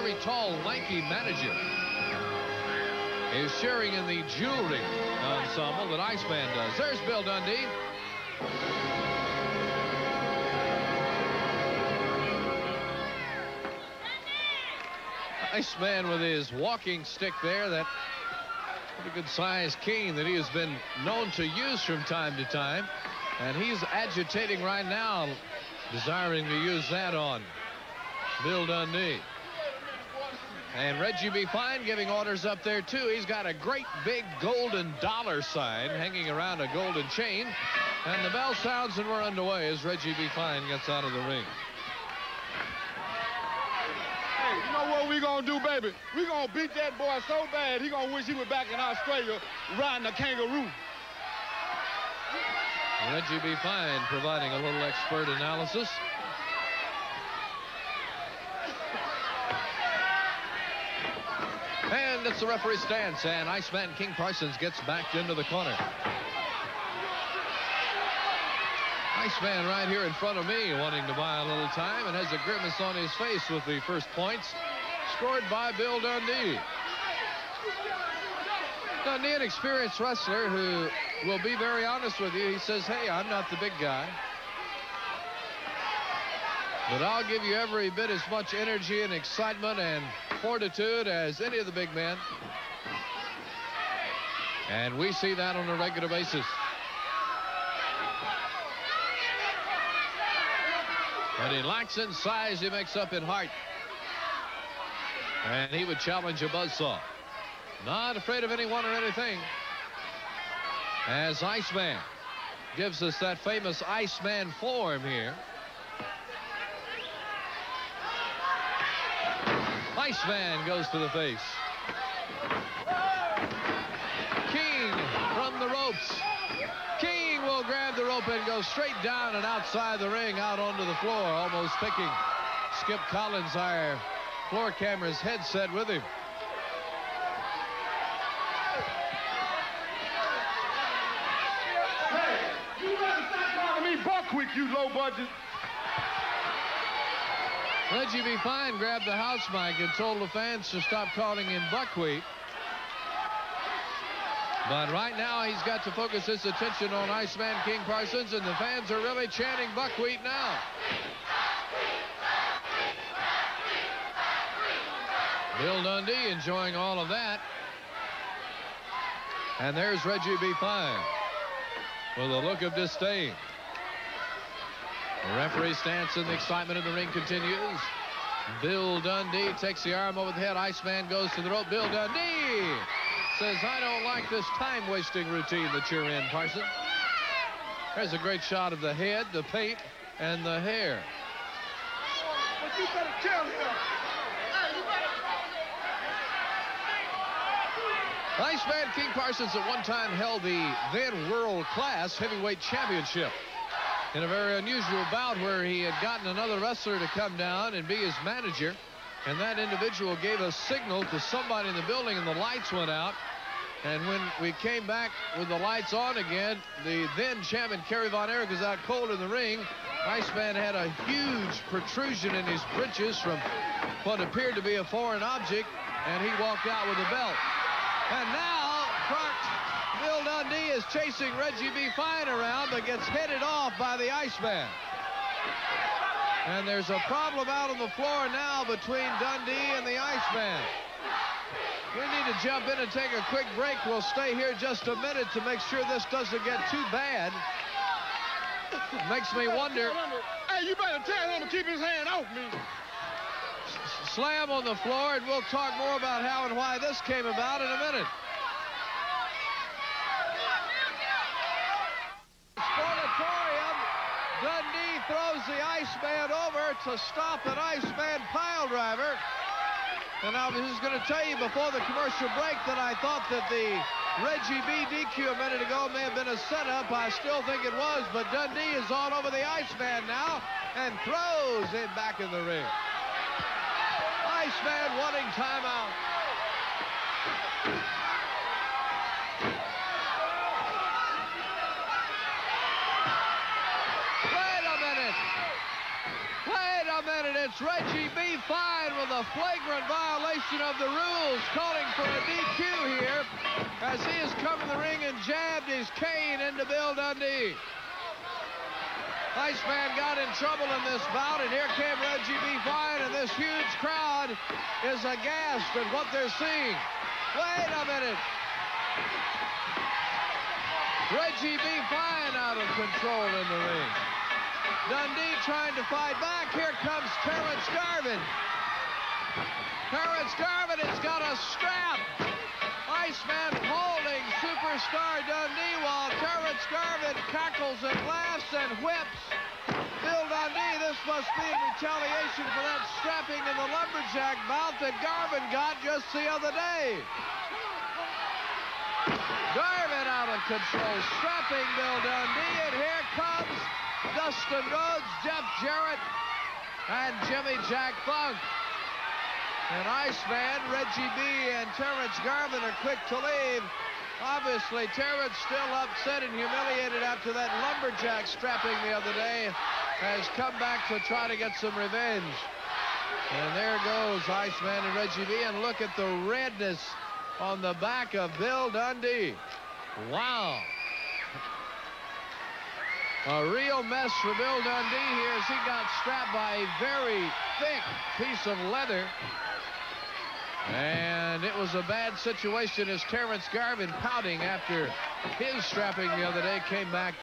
very tall, lanky manager is sharing in the jewelry ensemble that Iceman does. There's Bill Dundee. Iceman with his walking stick there, that pretty good sized cane that he has been known to use from time to time. And he's agitating right now, desiring to use that on Bill Dundee. And Reggie B. Fine giving orders up there, too. He's got a great big golden dollar sign hanging around a golden chain. And the bell sounds and we're underway as Reggie B. Fine gets out of the ring. Hey, you know what we gonna do, baby? We gonna beat that boy so bad, he gonna wish he was back in Australia riding a kangaroo. Reggie B. Fine providing a little expert analysis. And it's the referee's stance, and Iceman King Parsons gets backed into the corner. Iceman right here in front of me wanting to buy a little time and has a grimace on his face with the first points scored by Bill Dundee. Dundee, an experienced wrestler who will be very honest with you. He says, hey, I'm not the big guy, but I'll give you every bit as much energy and excitement and fortitude as any of the big men. And we see that on a regular basis. But he lacks in size, he makes up in height. And he would challenge a buzzsaw. Not afraid of anyone or anything. As Iceman gives us that famous Iceman form here. Iceman goes to the face. King from the ropes. King will grab the rope and go straight down and outside the ring, out onto the floor, almost picking Skip Collins, our floor camera's headset, with him. Hey, you better stop calling me buckwheat, you low budget. Reggie B. Fine grabbed the house mic and told the fans to stop calling him buckwheat. But right now he's got to focus his attention on Iceman King Parsons, and the fans are really chanting buckwheat now. Bill Dundee enjoying all of that. And there's Reggie B. Fine with a look of disdain. The referee stance and the excitement in the ring continues. Bill Dundee takes the arm over the head. Iceman goes to the rope. Bill Dundee says, I don't like this time-wasting routine that you're in, Parsons. There's a great shot of the head, the paint, and the hair. But you better tell him. Iceman King Parsons at one time held the then world-class heavyweight championship in a very unusual bout where he had gotten another wrestler to come down and be his manager. And that individual gave a signal to somebody in the building, and the lights went out. And when we came back with the lights on again, the then champion Kerry Von Erich was out cold in the ring. Iceman had a huge protrusion in his breeches from what appeared to be a foreign object, and he walked out with a belt. And now Bill Dundee is chasing Reggie B. Fine around, but gets headed off by the Iceman. And there's a problem out on the floor now between Dundee and the Iceman. We need to jump in and take a quick break. We'll stay here just a minute to make sure this doesn't get too bad. Makes me wonder. Hey, you better tell him to keep his hand off me. Slam on the floor, and we'll talk more about how and why this came about in a minute. Sportatorium. Dundee throws the Iceman over to stop an Iceman pile driver. And I was just going to tell you before the commercial break that I thought that the Reggie B. DQ a minute ago may have been a setup. I still think it was, but Dundee is all over the Iceman now and throws him back in the ring. Iceman wanting timeout. minute. It's Reggie B. Fine with a flagrant violation of the rules, calling for a DQ here as he has come in the ring and jabbed his cane into Bill Dundee. Iceman got in trouble in this bout, and here came Reggie B. Fine, and this huge crowd is aghast at what they're seeing. Wait a minute. Reggie B. Fine out of control in the ring. Dundee trying to fight back. Here comes Terrence Garvin. Terrence Garvin has got a strap. Iceman holding superstar Dundee while Terrence Garvin cackles and laughs and whips Bill Dundee. This must be in retaliation for that strapping in the lumberjack bout that Garvin got just the other day. Garvin out of control, strapping Bill Dundee, and here comes Dustin Rhodes, Jeff Jarrett, and Jimmy Jack Funk. And Iceman, Reggie B, and Terrence Garvin are quick to leave. Obviously, Terrence still upset and humiliated after that lumberjack strapping the other day, has come back to try to get some revenge. And there goes Iceman and Reggie B, and look at the redness on the back of Bill Dundee. Wow. A real mess for Bill Dundee here as he got strapped by a very thick piece of leather. And it was a bad situation as Terrence Garvin, pouting after his strapping the other day, came back